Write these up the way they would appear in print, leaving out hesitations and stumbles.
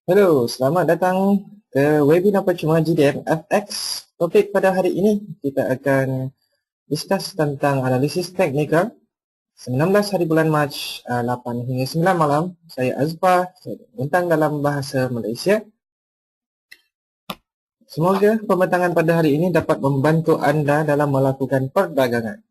Halo, selamat datang ke webinar percuma GDM FX. Topik pada hari ini kita akan discuss tentang analisis teknikal 19 hari bulan Mac 8 hingga 9 malam. Saya Azfar, saya bintang dalam bahasa Malaysia. Semoga pembentangan pada hari ini dapat membantu anda dalam melakukan perdagangan.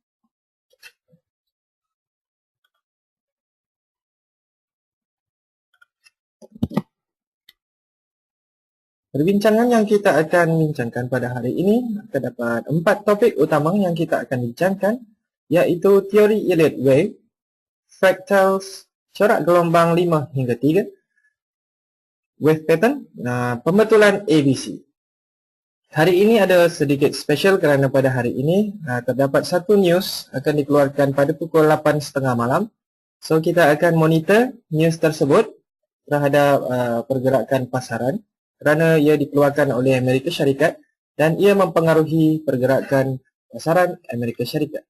Perbincangan yang kita akan bincangkan pada hari ini terdapat 4 topik utama yang kita akan bincangkan, iaitu teori Elliott Wave, fractals, corak gelombang 5 hingga 3, wave pattern, pembetulan ABC. Hari ini ada sedikit special kerana pada hari ini terdapat satu news akan dikeluarkan pada pukul 8.30 malam. So kita akan monitor news tersebut terhadap pergerakan pasaran kerana ia dikeluarkan oleh Amerika Syarikat dan ia mempengaruhi pergerakan pasaran Amerika Syarikat.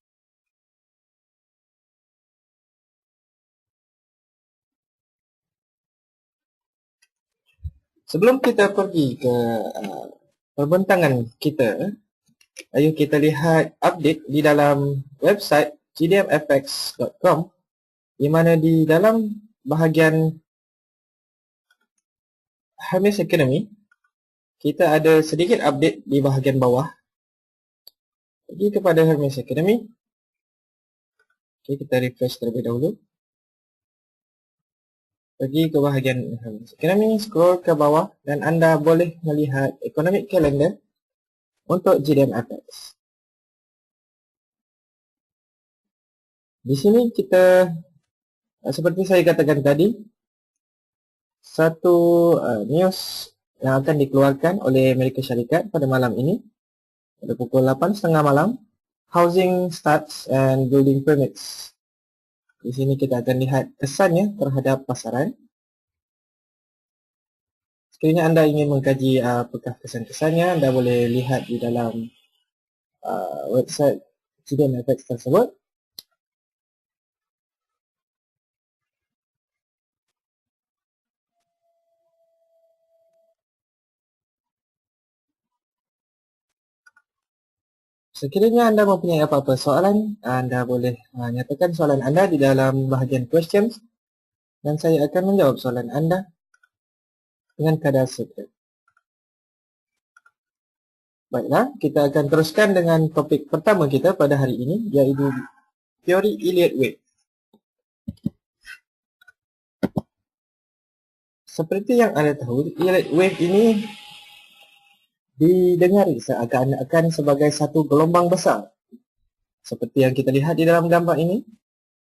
Sebelum kita pergi ke perbentangan kita, ayo kita lihat update di dalam website gdmfx.com, di mana di dalam bahagian Hermes Academy, kita ada sedikit update di bahagian bawah. Pergi kepada Hermes Academy. Okay, kita refresh terlebih dahulu. Pergi ke bahagian Hermes Academy, scroll ke bawah dan anda boleh melihat economic calendar untuk GDMFX. Di sini kita, seperti saya katakan tadi, satu news yang akan dikeluarkan oleh Amerika Syarikat pada malam ini pada pukul 8.30 malam, housing starts and building permits. Di sini kita akan lihat kesannya terhadap pasaran. Sekiranya anda ingin mengkaji apakah kesan-kesannya, anda boleh lihat di dalam website GDMFX tersebut. Sekiranya anda mempunyai apa-apa soalan, anda boleh nyatakan soalan anda di dalam bahagian questions dan saya akan menjawab soalan anda dengan kadar sekret. Baiklah, kita akan teruskan dengan topik pertama kita pada hari ini, iaitu teori Elliott Wave. Seperti yang anda tahu, Elliott Wave ini didengari seakan-akan sebagai satu gelombang besar. Seperti yang kita lihat di dalam gambar ini,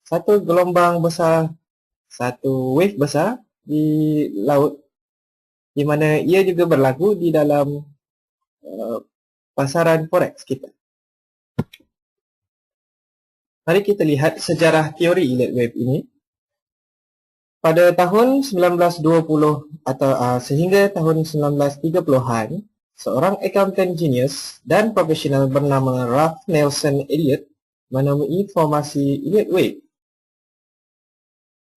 satu gelombang besar, satu wave besar di laut, di mana ia juga berlaku di dalam pasaran forex kita. Mari kita lihat sejarah teori Elliott Wave ini. Pada tahun 1920 atau sehingga tahun 1930-an, seorang accountant genius dan profesional bernama Ralph Nelson Elliott menemui formasi Elliott Wave.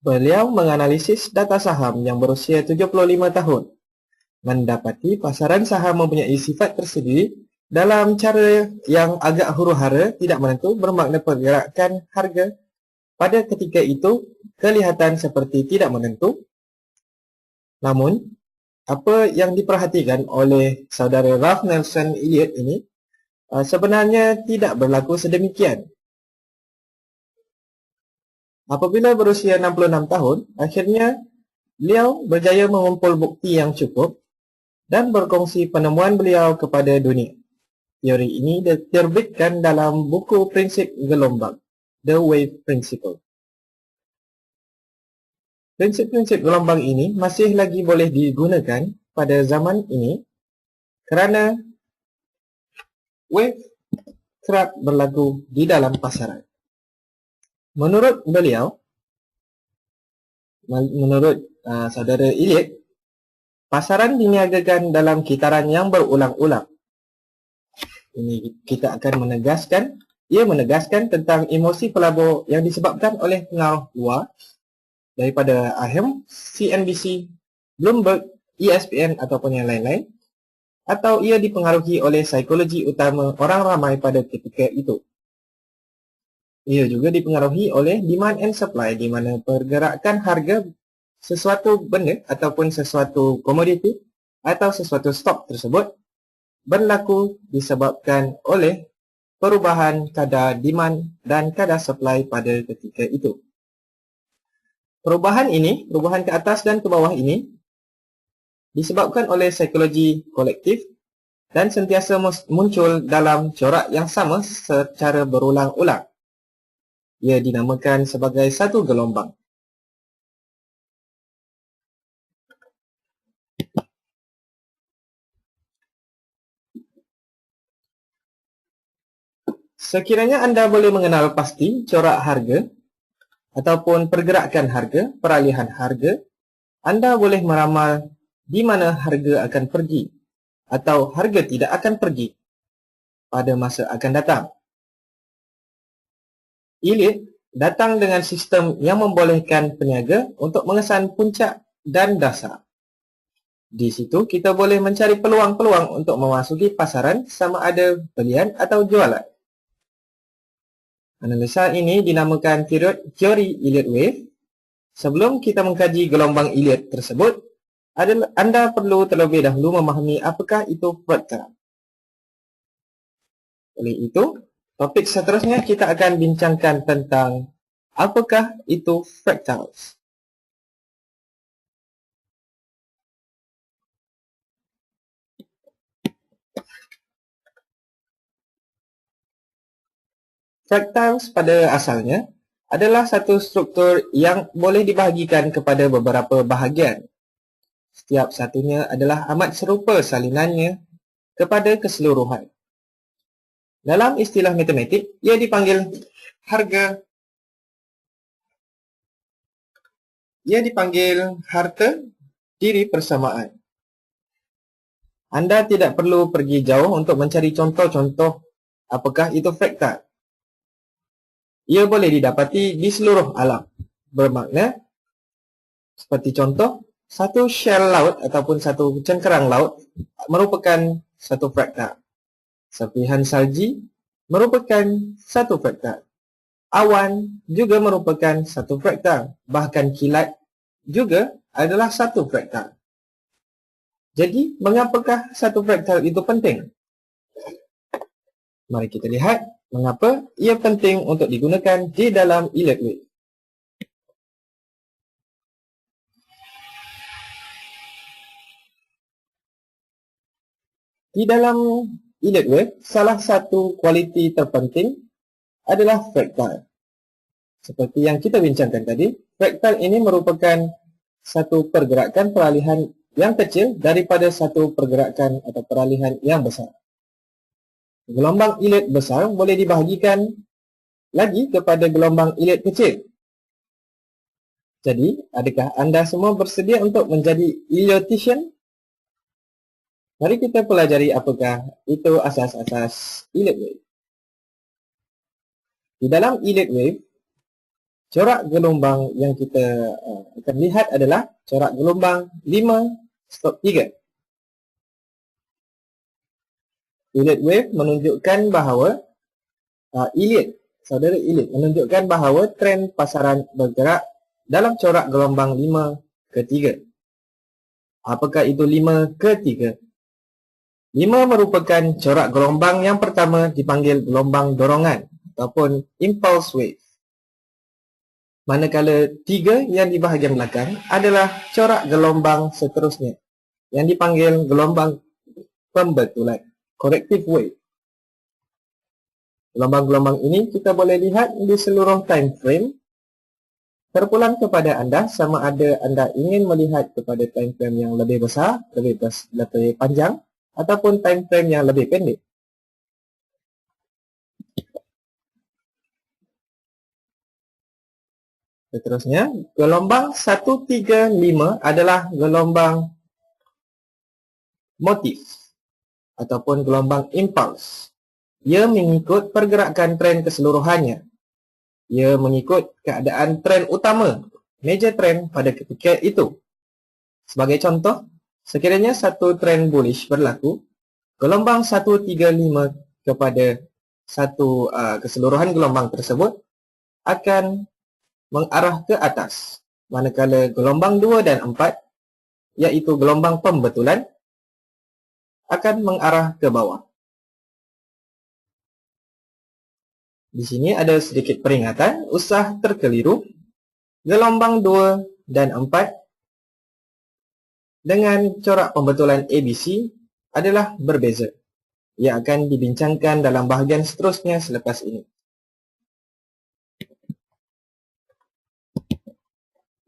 Beliau menganalisis data saham yang berusia 75 tahun, mendapati pasaran saham mempunyai sifat tersendiri dalam cara yang agak huru-hara, tidak menentu, bermakna pergerakan harga pada ketika itu kelihatan seperti tidak menentu. Namun, apa yang diperhatikan oleh saudara Ralph Nelson Elliott ini sebenarnya tidak berlaku sedemikian. Apabila berusia 66 tahun, akhirnya beliau berjaya mengumpul bukti yang cukup dan berkongsi penemuan beliau kepada dunia. Teori ini diterbitkan dalam buku prinsip gelombang, The Wave Principle. Prinsip-prinsip gelombang ini masih lagi boleh digunakan pada zaman ini kerana wave kerap berlaku di dalam pasaran. Menurut beliau, menurut saudara Elliott, pasaran diniagakan dalam kitaran yang berulang-ulang. Ini kita akan menegaskan, ia menegaskan tentang emosi pelabur yang disebabkan oleh pengaruh luar daripada AHM, CNBC, Bloomberg ESPN ataupun yang lain-lain, atau ia dipengaruhi oleh psikologi utama orang ramai pada ketika itu. Ia juga dipengaruhi oleh demand and supply, di mana pergerakan harga sesuatu benda ataupun sesuatu komoditi atau sesuatu stok tersebut berlaku disebabkan oleh perubahan kadar demand dan kadar supply pada ketika itu. Perubahan ke atas dan ke bawah ini disebabkan oleh psikologi kolektif dan sentiasa muncul dalam corak yang sama secara berulang-ulang. Ia dinamakan sebagai satu gelombang. Sekiranya anda boleh mengenal pasti corak harga ataupun pergerakan harga, peralihan harga, anda boleh meramal di mana harga akan pergi atau harga tidak akan pergi pada masa akan datang. Elliott datang dengan sistem yang membolehkan peniaga untuk mengesan puncak dan dasar. Di situ kita boleh mencari peluang-peluang untuk memasuki pasaran sama ada belian atau jualan. Analisa ini dinamakan teori Elliott Wave. Sebelum kita mengkaji gelombang Elliott tersebut, anda perlu terlebih dahulu memahami apakah itu fraktal. Oleh itu, topik seterusnya kita akan bincangkan tentang apakah itu fractals. Fractals pada asalnya adalah satu struktur yang boleh dibahagikan kepada beberapa bahagian. Setiap satunya adalah amat serupa salinannya kepada keseluruhan. Dalam istilah matematik, ia dipanggil harta diri persamaan. Anda tidak perlu pergi jauh untuk mencari contoh-contoh apakah itu fraktal. Ia boleh didapati di seluruh alam. Bermakna, seperti contoh, satu shell laut ataupun satu cengkerang laut merupakan satu fraktal. Serpihan salji merupakan satu fraktal. Awan juga merupakan satu fraktal. Bahkan kilat juga adalah satu fraktal. Jadi, mengapakah satu fraktal itu penting? Mari kita lihat mengapa ia penting untuk digunakan di dalam Elliott Wave. Di dalam Elliott Wave, salah satu kualiti terpenting adalah fraktal. Seperti yang kita bincangkan tadi, fraktal ini merupakan satu pergerakan peralihan yang kecil daripada satu pergerakan atau peralihan yang besar. Gelombang Elliott besar boleh dibahagikan lagi kepada gelombang Elliott kecil. Jadi, adakah anda semua bersedia untuk menjadi Elliottician? Mari kita pelajari apakah itu asas-asas Elliott Wave. Di dalam Elliott Wave, corak gelombang yang kita akan lihat adalah corak gelombang 5/3. Elliott Wave menunjukkan bahawa saudara Elliott menunjukkan bahawa trend pasaran bergerak dalam corak gelombang 5/3. Apakah itu 5/3? 5 merupakan corak gelombang yang pertama dipanggil gelombang dorongan ataupun impulse wave. Manakala 3 yang di bahagian belakang adalah corak gelombang seterusnya yang dipanggil gelombang pembetulan, corrective wave. Gelombang-gelombang ini kita boleh lihat di seluruh time frame. Terpulang kepada anda sama ada anda ingin melihat kepada time frame yang lebih besar, lebih panjang, ataupun time frame yang lebih pendek. Seterusnya, gelombang 135 adalah gelombang motif ataupun gelombang impuls. Ia mengikut pergerakan tren keseluruhannya. Ia mengikut keadaan tren utama, major trend pada ketika itu. Sebagai contoh, Sekiranya satu trend bullish berlaku, gelombang 135 kepada keseluruhan gelombang tersebut akan mengarah ke atas. Manakala gelombang 2 dan 4, iaitu gelombang pembetulan, akan mengarah ke bawah. Di sini ada sedikit peringatan, usah terkeliru. Gelombang 2 dan 4 dengan corak pembetulan ABC adalah berbeza. Ia akan dibincangkan dalam bahagian seterusnya selepas ini.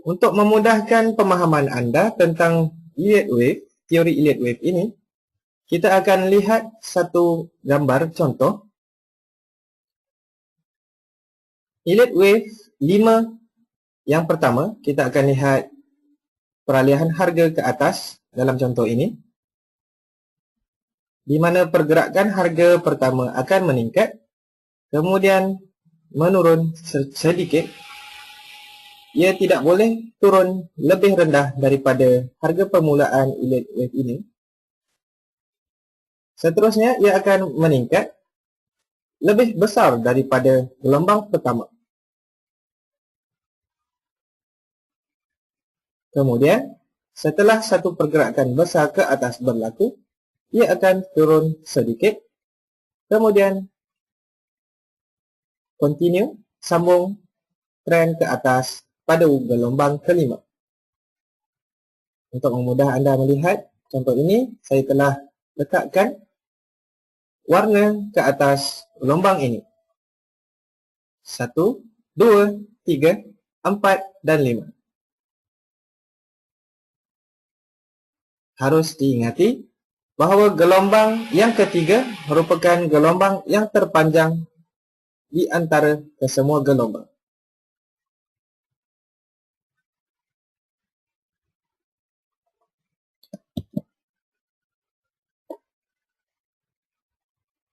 Untuk memudahkan pemahaman anda tentang Elliott Wave, teori Elliott Wave ini, kita akan lihat satu gambar contoh. Elliott Wave 5, yang pertama, kita akan lihat peralihan harga ke atas dalam contoh ini, di mana pergerakan harga pertama akan meningkat, kemudian menurun sedikit. Ia tidak boleh turun lebih rendah daripada harga permulaan Elliott Wave ini. Seterusnya, ia akan meningkat lebih besar daripada gelombang pertama. Kemudian, setelah satu pergerakan besar ke atas berlaku, ia akan turun sedikit. Kemudian, continue, sambung trend ke atas pada gelombang kelima. Untuk memudah anda melihat contoh ini, saya telah letakkan warna ke atas gelombang ini. 1, 2, 3, 4, dan 5. Harus diingati bahawa gelombang yang ketiga merupakan gelombang yang terpanjang di antara kesemua gelombang.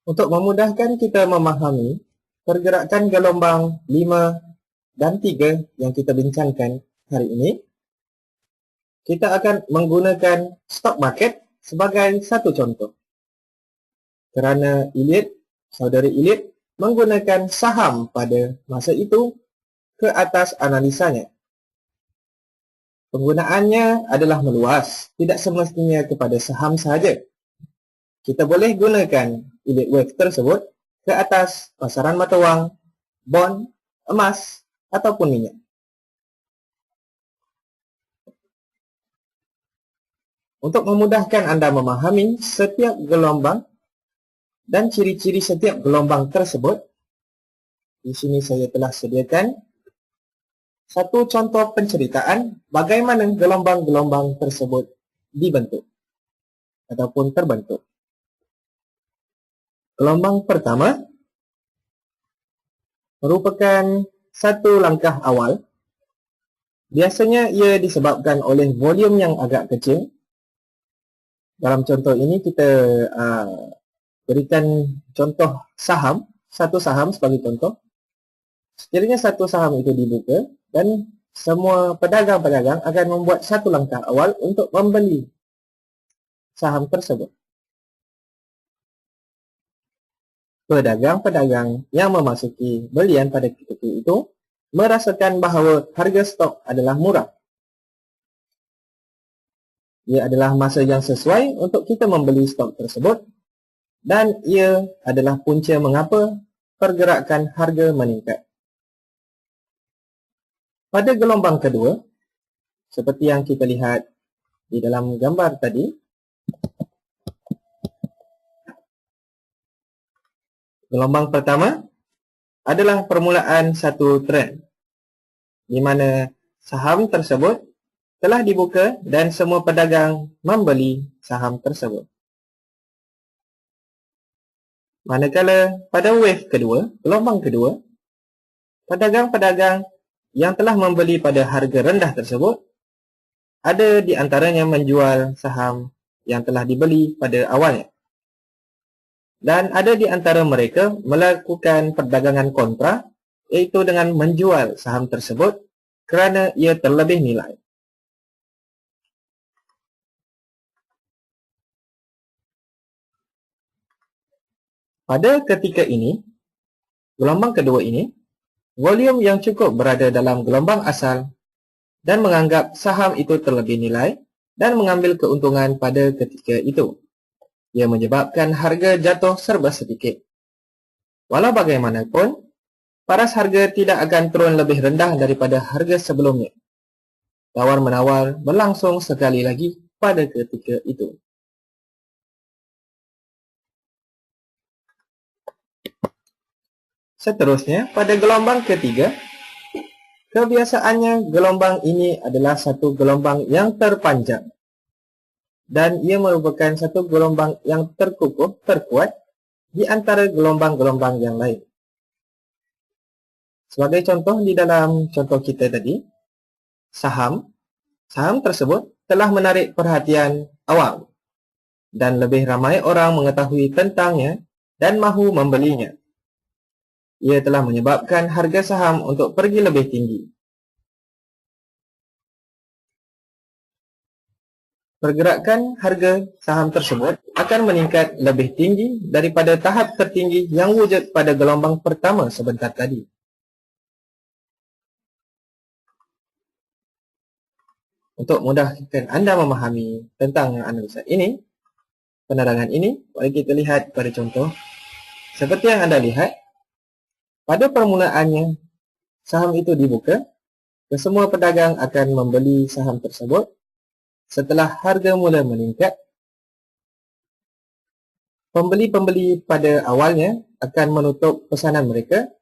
Untuk memudahkan kita memahami pergerakan gelombang 5 dan 3 yang kita bincangkan hari ini, kita akan menggunakan stock market sebagai satu contoh. Kerana saudari Elliott menggunakan saham pada masa itu ke atas analisanya. Penggunaannya adalah meluas, tidak semestinya kepada saham sahaja. Kita boleh gunakan Elliott Wave tersebut ke atas pasaran mata wang, bond, emas, ataupun minyak. Untuk memudahkan anda memahami setiap gelombang dan ciri-ciri setiap gelombang tersebut, di sini saya telah sediakan satu contoh penceritaan bagaimana gelombang-gelombang tersebut dibentuk ataupun terbentuk. Gelombang pertama merupakan satu langkah awal. Biasanya ia disebabkan oleh volume yang agak kecil. Dalam contoh ini kita berikan contoh saham, satu saham sebagai contoh. Sekiranya satu saham itu dibuka dan semua pedagang-pedagang akan membuat satu langkah awal untuk membeli saham tersebut. Pedagang-pedagang yang memasuki belian pada ketika itu merasakan bahawa harga stok adalah murah. Ia adalah masa yang sesuai untuk kita membeli stok tersebut dan ia adalah punca mengapa pergerakan harga meningkat. Pada gelombang kedua, seperti yang kita lihat di dalam gambar tadi, gelombang pertama adalah permulaan satu trend, di mana saham tersebut telah dibuka dan semua pedagang membeli saham tersebut. Manakala pada wave kedua, gelombang kedua, pedagang-pedagang yang telah membeli pada harga rendah tersebut, ada di antaranya menjual saham yang telah dibeli pada awalnya. Dan ada di antara mereka melakukan perdagangan kontra, iaitu dengan menjual saham tersebut kerana ia terlebih nilai. Pada ketika ini, gelombang kedua ini, volume yang cukup berada dalam gelombang asal dan menganggap saham itu terlebih nilai dan mengambil keuntungan pada ketika itu. Ia menyebabkan harga jatuh serba sedikit. Walau bagaimanapun, paras harga tidak akan turun lebih rendah daripada harga sebelumnya. Tawar-menawar berlangsung sekali lagi pada ketika itu. Seterusnya, pada gelombang ketiga, kebiasaannya gelombang ini adalah satu gelombang yang terpanjang. Dan ia merupakan satu gelombang yang terkukuh, terkuat di antara gelombang-gelombang yang lain. Sebagai contoh di dalam contoh kita tadi, saham tersebut telah menarik perhatian awam dan lebih ramai orang mengetahui tentangnya dan mahu membelinya. Ia telah menyebabkan harga saham untuk pergi lebih tinggi. Pergerakan harga saham tersebut akan meningkat lebih tinggi daripada tahap tertinggi yang wujud pada gelombang pertama sebentar tadi. Untuk mudahkan anda memahami tentang analisa ini, penerangan ini, mari kita lihat pada contoh. Seperti yang anda lihat, pada permulaannya, saham itu dibuka, kesemua pedagang akan membeli saham tersebut. Setelah harga mula meningkat, pembeli-pembeli pada awalnya akan menutup pesanan mereka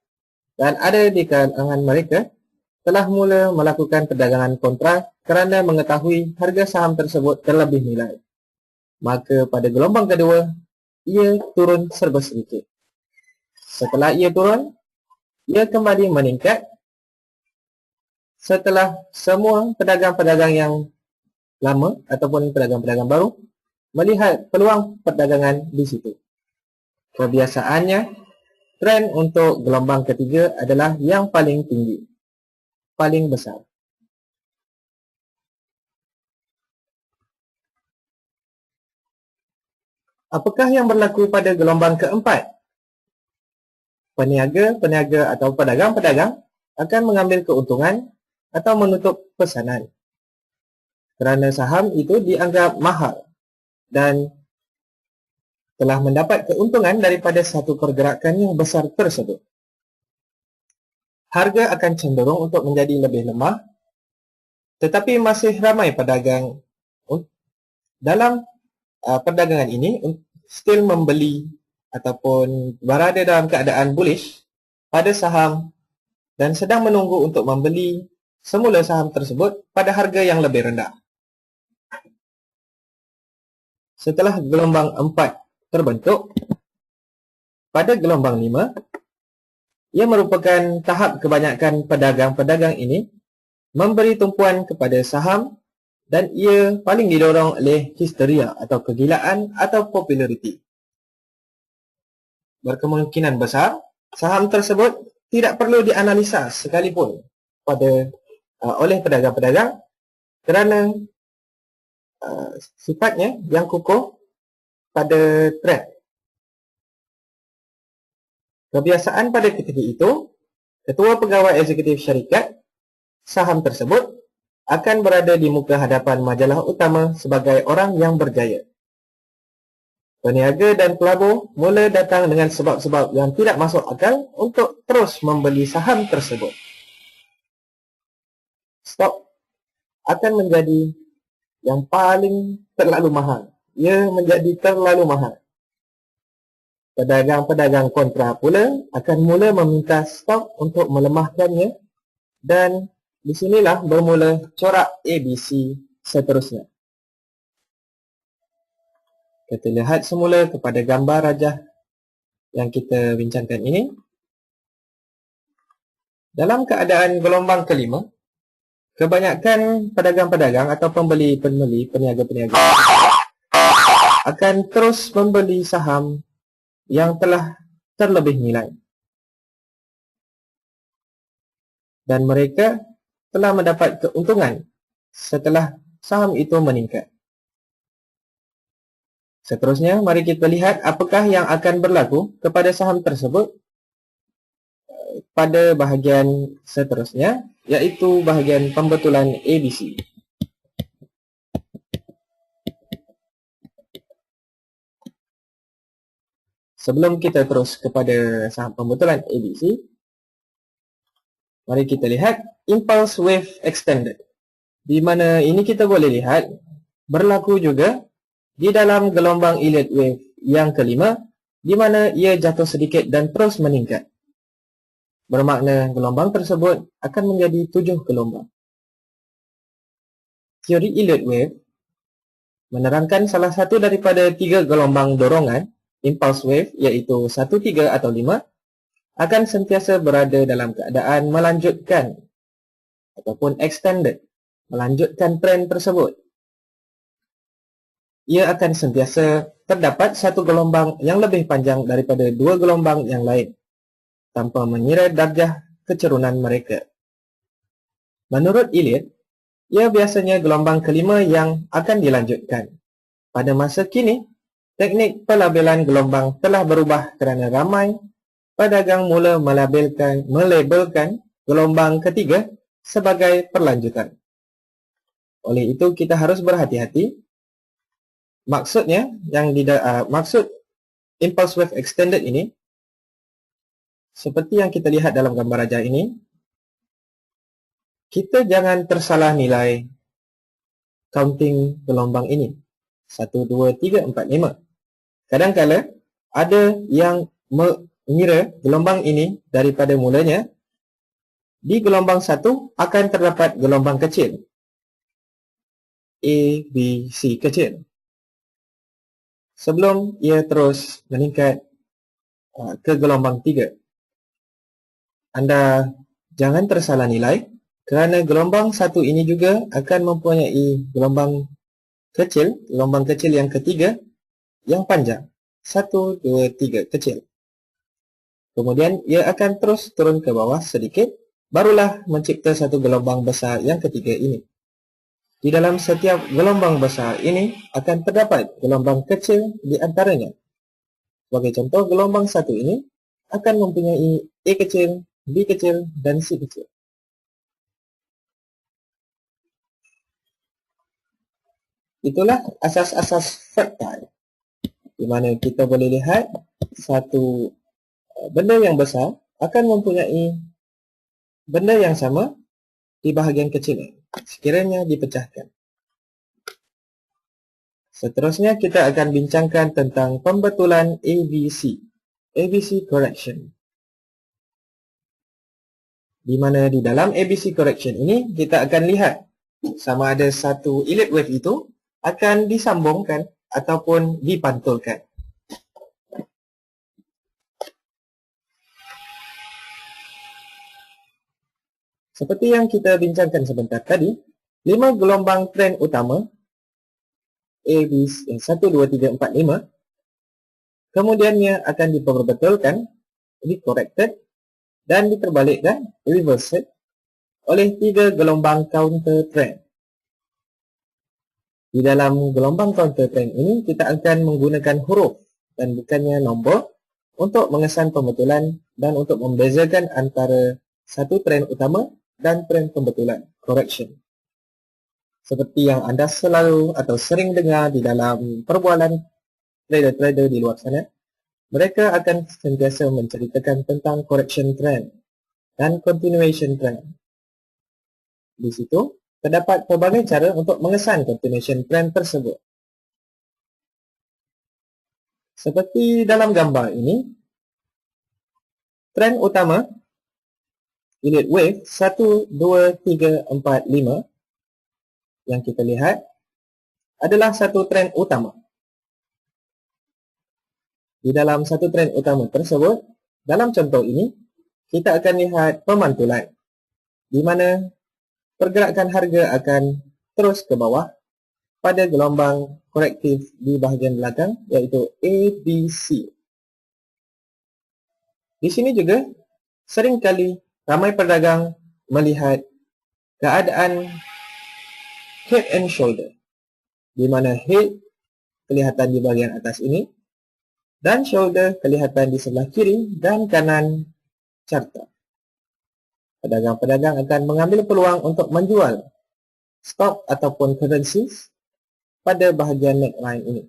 dan ada di kalangan mereka telah mula melakukan perdagangan kontra kerana mengetahui harga saham tersebut terlebih nilai. Maka pada gelombang kedua, ia turun serba sedikit. Setelah ia turun, ia kembali meningkat setelah semua pedagang-pedagang yang lama ataupun pedagang-pedagang baru melihat peluang perdagangan di situ. Kebiasaannya, tren untuk gelombang ketiga adalah yang paling tinggi, paling besar. Apakah yang berlaku pada gelombang keempat? Peniaga-peniaga atau pedagang-pedagang akan mengambil keuntungan atau menutup pesanan kerana saham itu dianggap mahal dan telah mendapat keuntungan daripada satu pergerakan yang besar tersebut. Harga akan cenderung untuk menjadi lebih lemah, tetapi masih ramai pedagang dalam perdagangan ini still membeli ataupun berada dalam keadaan bullish pada saham dan sedang menunggu untuk membeli semula saham tersebut pada harga yang lebih rendah. Setelah gelombang 4 terbentuk, pada gelombang 5, ia merupakan tahap kebanyakan pedagang-pedagang ini memberi tumpuan kepada saham dan ia paling didorong oleh histeria atau kegilaan atau populariti. Berkemungkinan besar, saham tersebut tidak perlu dianalisa sekalipun oleh pedagang-pedagang kerana sifatnya yang kukuh pada trend. Kebiasaan pada ketika itu, ketua pegawai eksekutif syarikat saham tersebut akan berada di muka hadapan majalah utama sebagai orang yang berjaya. Peniaga dan pelabur mula datang dengan sebab-sebab yang tidak masuk akal untuk terus membeli saham tersebut. Stok akan menjadi yang paling terlalu mahal. Ia menjadi terlalu mahal. Pedagang-pedagang kontra pula akan mula meminta stok untuk melemahkannya dan di sinilah bermula corak ABC seterusnya. Kita lihat semula kepada gambar rajah yang kita bincangkan ini. Dalam keadaan gelombang kelima, kebanyakan pedagang-pedagang atau pembeli-pembeli, peniaga-peniaga akan terus membeli saham yang telah terlebih nilai. Dan mereka telah mendapat keuntungan setelah saham itu meningkat. Seterusnya, mari kita lihat apakah yang akan berlaku kepada saham tersebut pada bahagian seterusnya, iaitu bahagian pembetulan ABC. Sebelum kita terus kepada saham pembetulan ABC, mari kita lihat Impulse Wave Extended. Di mana ini kita boleh lihat berlaku juga di dalam gelombang Elliott Wave yang kelima, di mana ia jatuh sedikit dan terus meningkat. Bermakna gelombang tersebut akan menjadi 7 gelombang. Teori Elliott Wave menerangkan salah satu daripada 3 gelombang dorongan Impulse Wave, iaitu 1, 3 atau 5, akan sentiasa berada dalam keadaan melanjutkan ataupun extended, melanjutkan trend tersebut. Ia akan sentiasa terdapat satu gelombang yang lebih panjang daripada 2 gelombang yang lain, tanpa mengira darjah kecerunan mereka. Menurut Elliott, ia biasanya gelombang kelima yang akan dilanjutkan. Pada masa kini, teknik pelabelan gelombang telah berubah kerana ramai pedagang mula melabelkan gelombang ketiga sebagai perlanjutan. Oleh itu, kita harus berhati-hati. Maksudnya, maksud Impulse Wave Extended ini, seperti yang kita lihat dalam gambar rajah ini, kita jangan tersalah nilai counting gelombang ini. 1, 2, 3, 4, 5. Kadang-kala ada yang mengira gelombang ini daripada mulanya, di gelombang 1 akan terdapat gelombang kecil, A, B, C kecil, sebelum ia terus meningkat ke gelombang 3. Anda jangan tersalah nilai, kerana gelombang 1 ini juga akan mempunyai gelombang kecil yang ketiga yang panjang, 1, 2, 3 kecil. Kemudian ia akan terus turun ke bawah sedikit, barulah mencipta satu gelombang besar yang ketiga ini. Di dalam setiap gelombang besar ini akan terdapat gelombang kecil di antaranya. Sebagai contoh, gelombang 1 ini akan mempunyai A kecil, B kecil, dan C kecil. Itulah asas-asas fraktal, di mana kita boleh lihat satu benda yang besar akan mempunyai benda yang sama di bahagian kecilnya, sekiranya dipecahkan. Seterusnya kita akan bincangkan tentang pembetulan ABC correction. Di mana di dalam ABC correction ini kita akan lihat sama ada satu Elliott wave itu akan disambungkan ataupun dipantulkan. Seperti yang kita bincangkan sebentar tadi, 5 gelombang trend utama A, B, 1, 2, 3, 4, 5 kemudiannya akan diperbetulkan, di-corrected dan diterbalikkan, reversed oleh 3 gelombang counter trend. Di dalam gelombang counter trend ini kita akan menggunakan huruf dan bukannya nombor untuk mengesan pembetulan dan untuk membezakan antara satu trend utama dan trend pembetulan, correction. Seperti yang anda selalu atau sering dengar di dalam perbualan trader-trader di luar sana, mereka akan sentiasa menceritakan tentang correction trend dan continuation trend. Di situ terdapat pelbagai cara untuk mengesan continuation trend tersebut. Seperti dalam gambar ini, trend utama Elliott wave 1, 2, 3, 4, 5 yang kita lihat adalah satu trend utama. Di dalam satu trend utama tersebut, dalam contoh ini, kita akan lihat pemantulan, di mana pergerakan harga akan terus ke bawah pada gelombang korektif di bahagian belakang, iaitu ABC. Di sini juga, seringkali ramai pedagang melihat keadaan head and shoulder, di mana head kelihatan di bahagian atas ini, dan shoulder kelihatan di sebelah kiri dan kanan carta. Pedagang-pedagang akan mengambil peluang untuk menjual stok ataupun currencies pada bahagian neckline ini.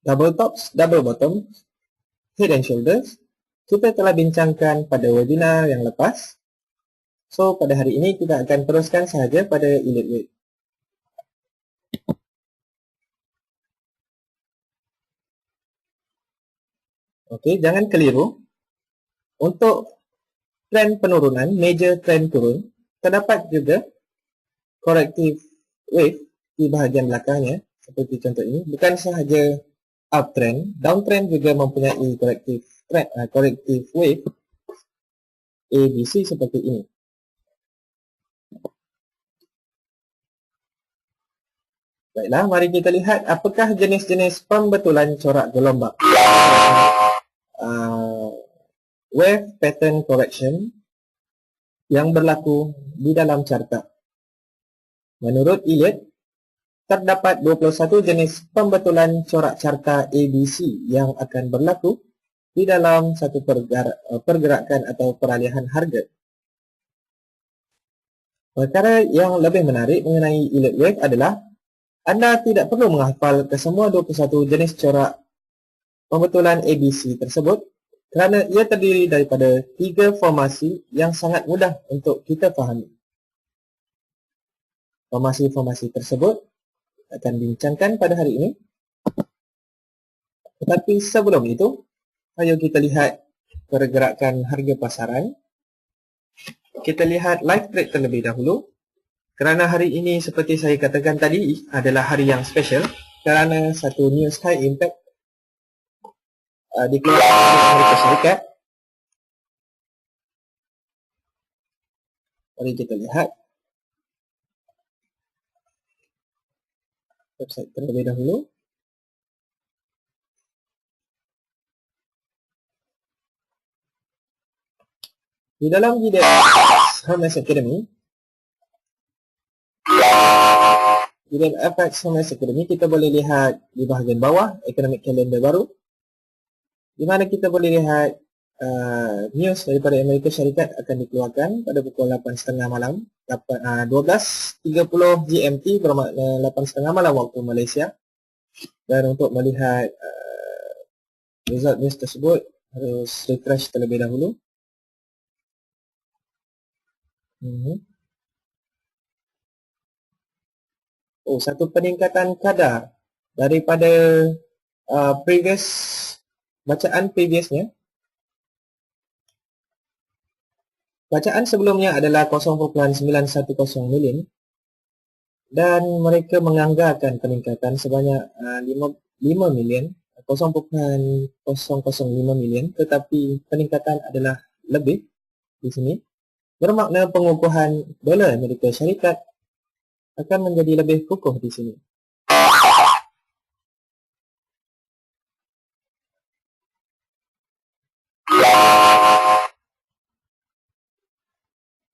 Double tops, double bottoms, head and shoulders, kita telah bincangkan pada webinar yang lepas. So, pada hari ini kita akan teruskan sahaja pada elite weight. Okey, jangan keliru. Untuk trend penurunan, major trend turun, terdapat juga corrective wave di bahagian belakangnya, seperti contoh ini. Bukan sahaja uptrend, downtrend juga mempunyai corrective wave ABC seperti ini. Baiklah, mari kita lihat apakah jenis-jenis pembetulan corak gelombang. Wave pattern correction yang berlaku di dalam carta. Menurut Elliott, terdapat 21 jenis pembetulan corak carta ABC yang akan berlaku di dalam satu pergerakan atau peralihan harga. Perkara yang lebih menarik mengenai Elliott wave adalah anda tidak perlu menghafal kesemua 21 jenis corak pembetulan ABC tersebut, kerana ia terdiri daripada 3 formasi yang sangat mudah untuk kita fahami. Formasi-formasi tersebut akan dibincangkan pada hari ini. Tetapi sebelum itu, ayo kita lihat pergerakan harga pasaran. Kita lihat live trade terlebih dahulu. Kerana hari ini seperti saya katakan tadi adalah hari yang special kerana satu news high impact dikeluarkan oleh Amerika Syarikat. Mari kita lihat website terlebih dahulu. Di dalam GDFX Hermes Academy, kita boleh lihat di bahagian bawah economic calendar baru, di mana kita boleh lihat news daripada Amerika Syarikat akan dikeluarkan pada pukul 8.30 malam, 12.30 GMT bermakna 8.30 malam waktu Malaysia. Dan untuk melihat result news tersebut harus refresh terlebih dahulu. Satu peningkatan kadar daripada bacaan previousnya. Bacaan sebelumnya adalah 0.910 million dan mereka menganggarkan peningkatan sebanyak 5 million, 0.005 million, tetapi peningkatan adalah lebih di sini. Bermakna pengukuhan dolar Amerika Syarikat akan menjadi lebih kukuh di sini.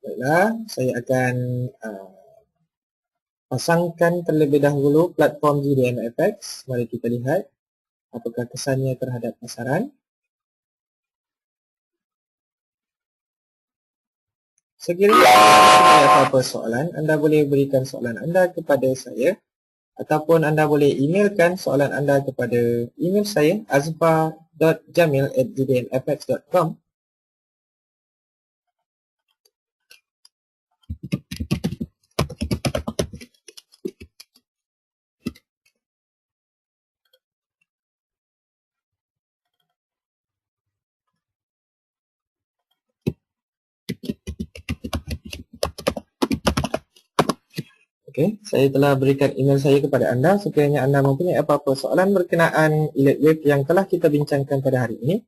Baiklah, saya akan pasangkan terlebih dahulu platform GDMFX. Mari kita lihat apakah kesannya terhadap pasaran. Sekiranya anda ada apa-apa soalan, anda boleh berikan soalan anda kepada saya ataupun anda boleh emailkan soalan anda kepada email saya azfar.jamil@gdmfx.com. Okey, saya telah berikan email saya kepada anda. Sekiranya anda mempunyai apa-apa soalan berkenaan Elliott wave yang telah kita bincangkan pada hari ini,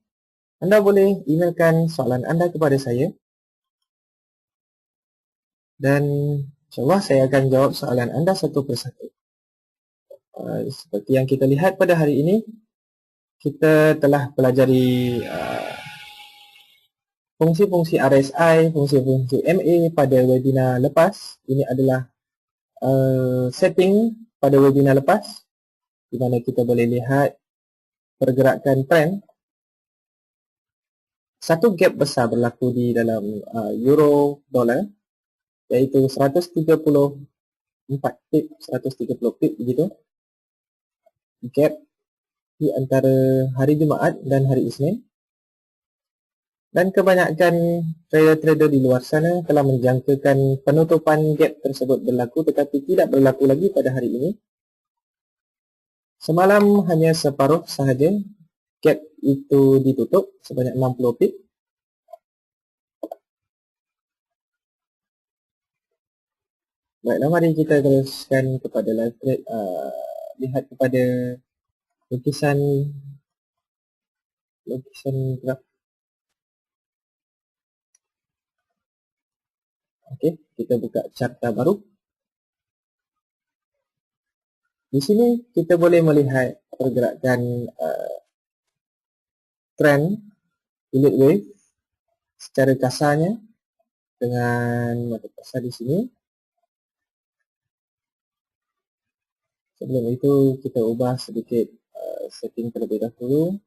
anda boleh emailkan soalan anda kepada saya. Dan insyaAllah saya akan jawab soalan anda satu persatu. Seperti yang kita lihat pada hari ini, kita telah pelajari fungsi-fungsi RSI, fungsi-fungsi MA pada webinar lepas. Ini adalah setting pada webinar lepas, di mana kita boleh lihat pergerakan trend. Satu gap besar berlaku di dalam euro dolar, iaitu 134 pip, 130 pip begitu. Gap di antara hari Jumaat dan hari Isnin. Dan kebanyakan trader-trader di luar sana telah menjangkakan penutupan gap tersebut berlaku, tetapi tidak berlaku lagi pada hari ini. Semalam hanya separuh sahaja gap itu ditutup sebanyak 60 pip. Baiklah, mari kita teruskan kepada live trade. Lihat kepada lukisan graf. Okey, kita buka carta baru. Di sini kita boleh melihat pergerakan trend elite wave secara kasarnya dengan mata pasar di sini. Sebelum itu kita ubah sedikit setting terlebih dahulu.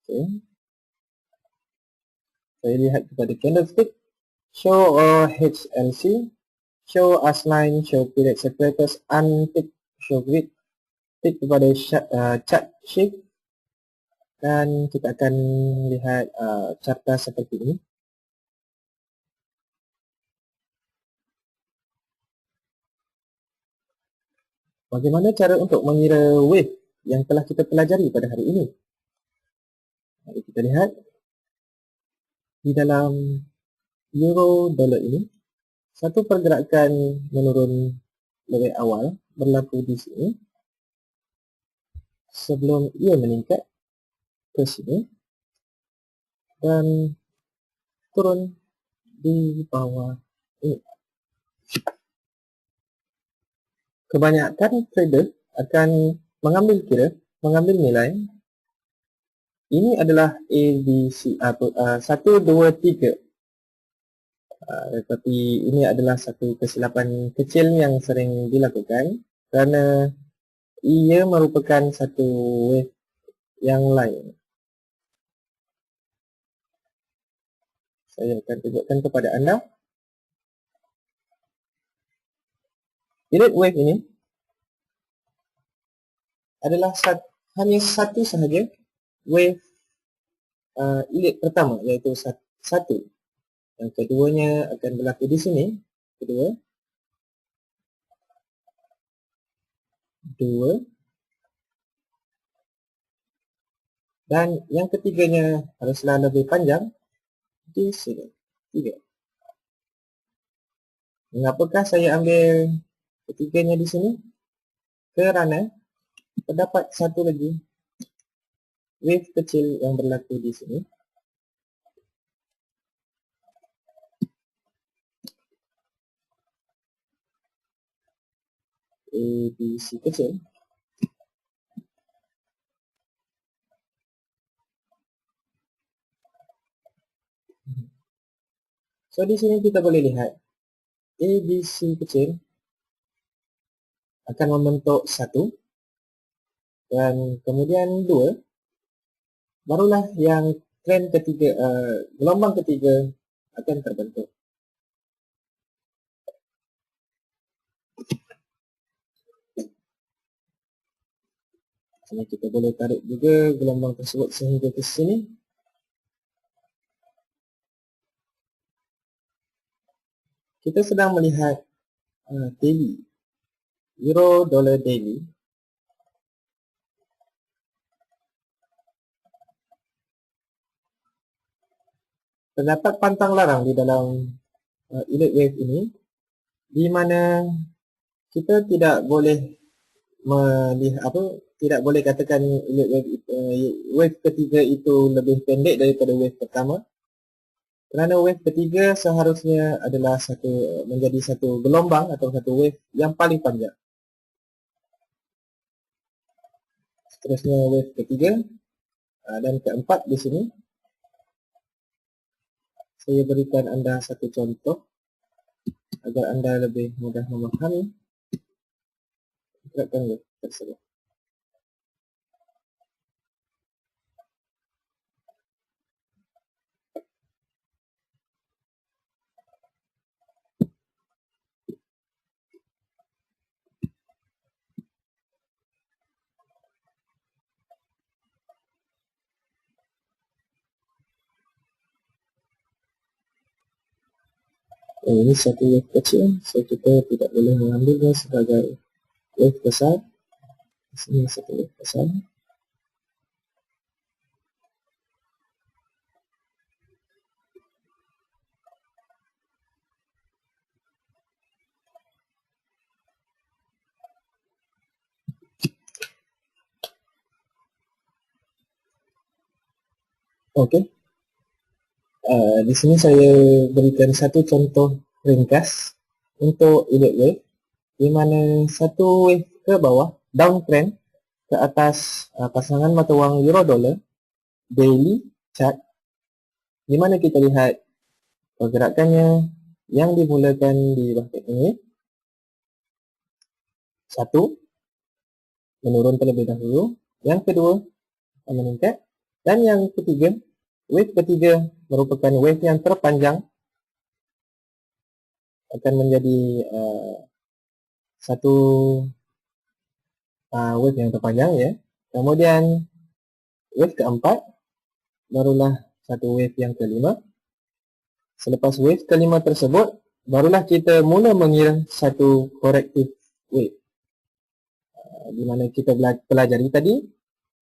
Okey. Saya lihat kepada candlestick, show or HLC, show as line, show period separators, untick, show grid, tick kepada chart shift, dan kita akan lihat carta seperti ini. Bagaimana cara untuk mengira wave yang telah kita pelajari pada hari ini? Mari kita lihat di dalam euro dolar ini, satu pergerakan menurun lebih awal berlaku di sini sebelum ia meningkat ke sini dan turun di bawah ini. Kebanyakan trader akan mengambil nilai ini adalah A, B, C, 1, 2, 3. Tetapi ini adalah satu kesilapan kecil yang sering dilakukan kerana ia merupakan satu wave yang lain. Saya akan tunjukkan kepada anda. Elite wave ini adalah hanya satu sahaja wave elite pertama, iaitu satu. Yang keduanya akan berlaku di sini. Kedua, dua, dan yang ketiganya haruslah lebih panjang di sini. 3. Mengapakah saya ambil ketiganya di sini? Kerana terdapat satu lagi wave kecil yang berlaku di sini. A, B, C kecil. So di sini kita boleh lihat A, B, C kecil akan membentuk 1 dan kemudian 2, barulah yang trend ketiga, gelombang ketiga akan terbentuk. Jadi kita boleh tarik juga gelombang tersebut sehingga ke sini. Kita sedang melihat daily, euro dollar daily. Terdapat pantang larang di dalam elite wave ini, di mana kita tidak boleh melihat tidak boleh katakan elite wave ketiga itu lebih pendek daripada wave pertama. Kerana wave ketiga seharusnya adalah menjadi satu gelombang atau satu wave yang paling panjang. Seterusnya wave ketiga dan keempat di sini. Saya berikan anda satu contoh agar anda lebih mudah memahami gerakan wave tersebut. Ini satu wave kecil, so kita tidak boleh mengambilnya sebagai wave besar. Di sini satu wave besar. Okey. Di sini saya berikan satu contoh ringkas untuk elliott wave, di mana satu wave ke bawah, downtrend ke atas pasangan mata wang euro dollar daily chart, di mana kita lihat pergerakannya yang dimulakan di bahagian ini. Satu, menurun terlebih dahulu. Yang kedua, meningkat. Dan yang ketiga, wave ketiga merupakan wave yang terpanjang, akan menjadi satu wave yang terpanjang ya. Kemudian wave keempat barulah satu wave yang kelima. Selepas wave kelima tersebut, barulah kita mula mengira satu corrective wave, di mana kita pelajari tadi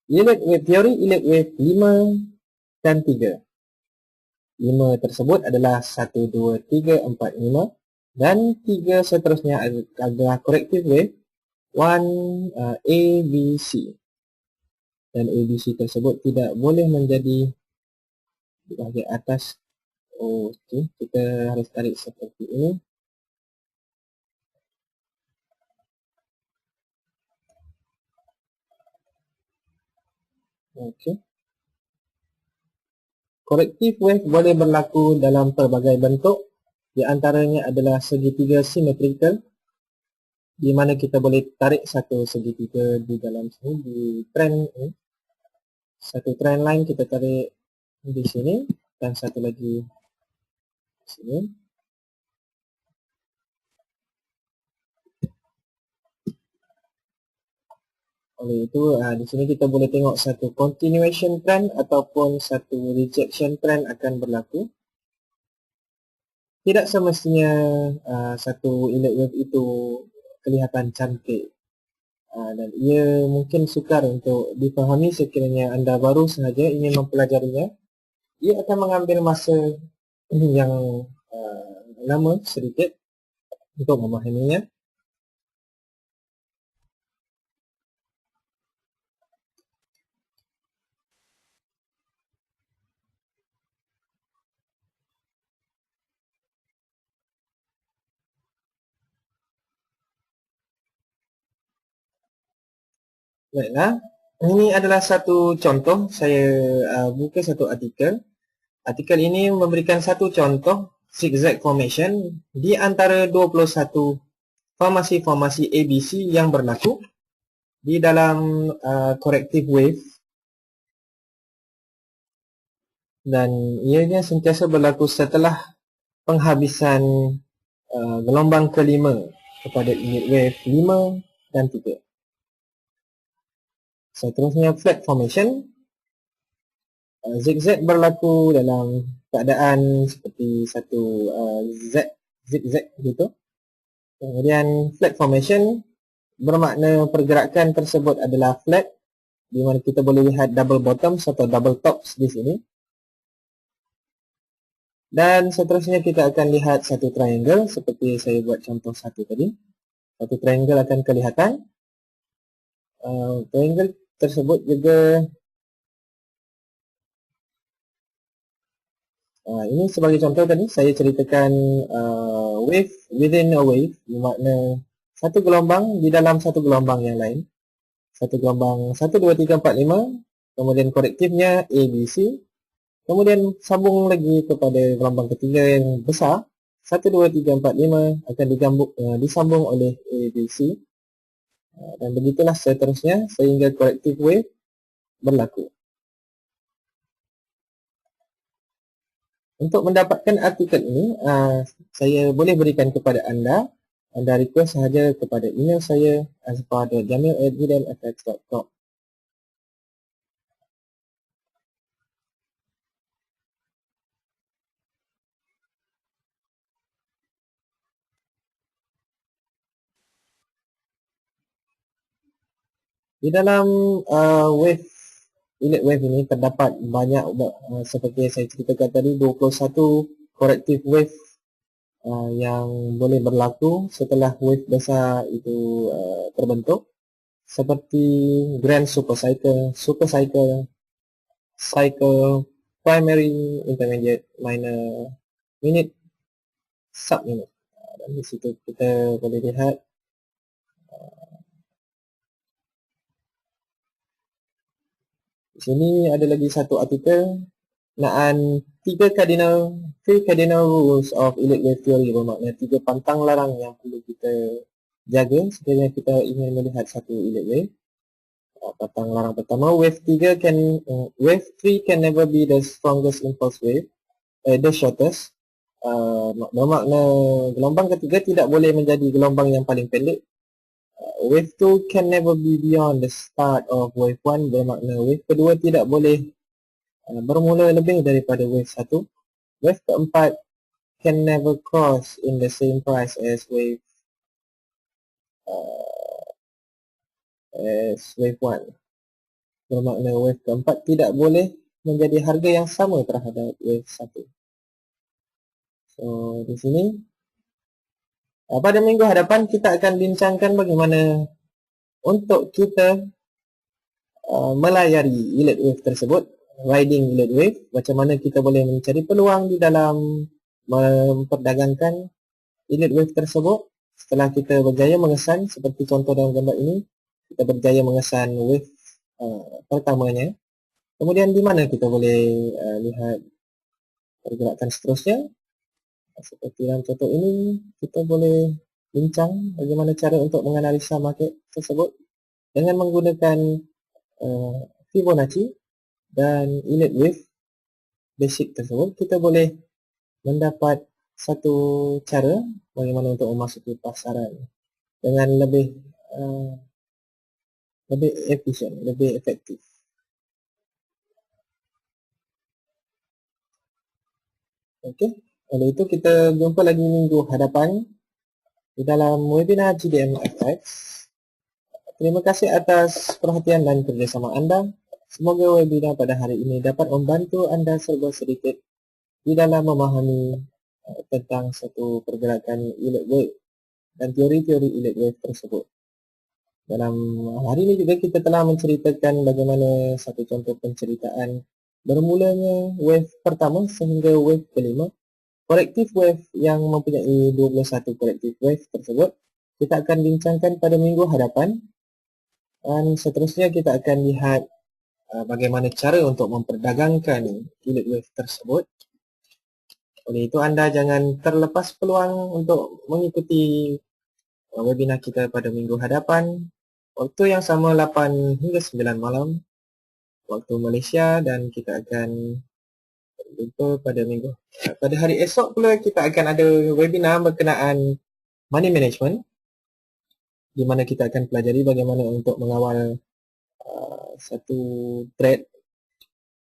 elliott wave theory, elliott wave 5 dan 3. 5 tersebut adalah 1, 2, 3, 4, 5, dan 3 seterusnya adalah corrective wave 1 A, B, C. Dan A, B, C tersebut tidak boleh menjadi di bahagian atas. Okey, kita harus tarik seperti ini. Okey. Corrective wave boleh berlaku dalam pelbagai bentuk. Di antaranya adalah segitiga symmetrical, di mana kita boleh tarik satu segitiga di dalam sini, di trend ini. Satu trend line kita tarik di sini, dan satu lagi di sini. Oleh itu, di sini kita boleh tengok satu continuation trend ataupun satu rejection trend akan berlaku. Tidak semestinya satu elliott wave itu kelihatan cantik, dan ia mungkin sukar untuk dipahami sekiranya anda baru sahaja ingin mempelajarinya. Ia akan mengambil masa yang lama sedikit untuk memahaminya. Baiklah, ini adalah satu contoh. Saya buka satu artikel. Artikel ini memberikan satu contoh zigzag formation di antara 21 formasi-formasi ABC yang berlaku di dalam corrective wave, dan ianya sentiasa berlaku setelah penghabisan gelombang kelima kepada elliott wave 5 dan 3. Seterusnya flat formation. Zigzag berlaku dalam keadaan seperti satu zigzag gitu. Kemudian flat formation bermakna pergerakan tersebut adalah flat, di mana kita boleh lihat double bottoms atau double tops di sini. Dan seterusnya kita akan lihat satu triangle seperti saya buat contoh satu tadi. Satu triangle akan kelihatan. Triangle tersebut juga ini sebagai contoh tadi saya ceritakan wave within a wave, bermakna satu gelombang di dalam satu gelombang yang lain. Satu gelombang 1, 2, 3, 4, 5, kemudian korektifnya A, B, C, kemudian sambung lagi kepada gelombang ketiga yang besar 1, 2, 3, 4, 5 akan disambung oleh ABC. Dan begitulah seterusnya sehingga corrective wave berlaku. Untuk mendapatkan artikel ini, saya boleh berikan kepada anda. Anda request sahaja kepada email saya azfar.jamil@gdmfx.com. Di dalam elite wave ini terdapat banyak seperti yang saya ceritakan tadi, 21 corrective wave yang boleh berlaku setelah wave besar itu terbentuk, seperti grand supercycle, supercycle, cycle, primary, intermediate, minor, minute, sub-minute. Dan di situ kita boleh lihat di sini ada lagi satu artikel berkenaan 3 cardinal rules of elite wave theory, bermakna 3 pantang larang yang perlu kita jaga sekiranya kita ingin melihat satu elite wave. Pantang larang pertama, wave 3 can never be the strongest impulse wave, the shortest. Bermakna gelombang ketiga tidak boleh menjadi gelombang yang paling pendek. Wave 2 can never be beyond the start of wave 1, bermakna wave kedua tidak boleh bermula lebih daripada wave 1. Wave keempat can never cross in the same price as wave 1. Bermakna wave keempat tidak boleh menjadi harga yang sama terhadap wave 1. So, di sini pada minggu hadapan kita akan bincangkan bagaimana untuk kita melayari elite wave tersebut, riding elite wave, macam mana kita boleh mencari peluang di dalam memperdagangkan elite wave tersebut. Setelah kita berjaya mengesan, seperti contoh dalam gambar ini, kita berjaya mengesan wave pertamanya. Kemudian di mana kita boleh lihat pergerakan seterusnya. Seperti dalam contoh ini, kita boleh bincang bagaimana cara untuk menganalisa market tersebut dengan menggunakan Fibonacci dan elite wave basic tersebut. Kita boleh mendapat satu cara bagaimana untuk memasuki pasaran dengan lebih efisien, lebih efektif. Okey, oleh itu kita jumpa lagi minggu hadapan di dalam webinar GDMFX. Terima kasih atas perhatian dan kerjasama anda. Semoga webinar pada hari ini dapat membantu anda serba sedikit di dalam memahami tentang satu pergerakan elite wave dan teori-teori elite wave tersebut. Dalam hari ini juga kita telah menceritakan bagaimana satu contoh penceritaan bermulanya wave pertama sehingga wave kelima. Corrective wave yang mempunyai 21 corrective wave tersebut kita akan bincangkan pada minggu hadapan, dan seterusnya kita akan lihat bagaimana cara untuk memperdagangkan elite wave tersebut. Oleh itu anda jangan terlepas peluang untuk mengikuti webinar kita pada minggu hadapan, waktu yang sama 8 hingga 9 malam waktu Malaysia, dan kita akan jumpa pada minggu. Pada hari esok pula kita akan ada webinar berkenaan money management, di mana kita akan pelajari bagaimana untuk mengawal satu trade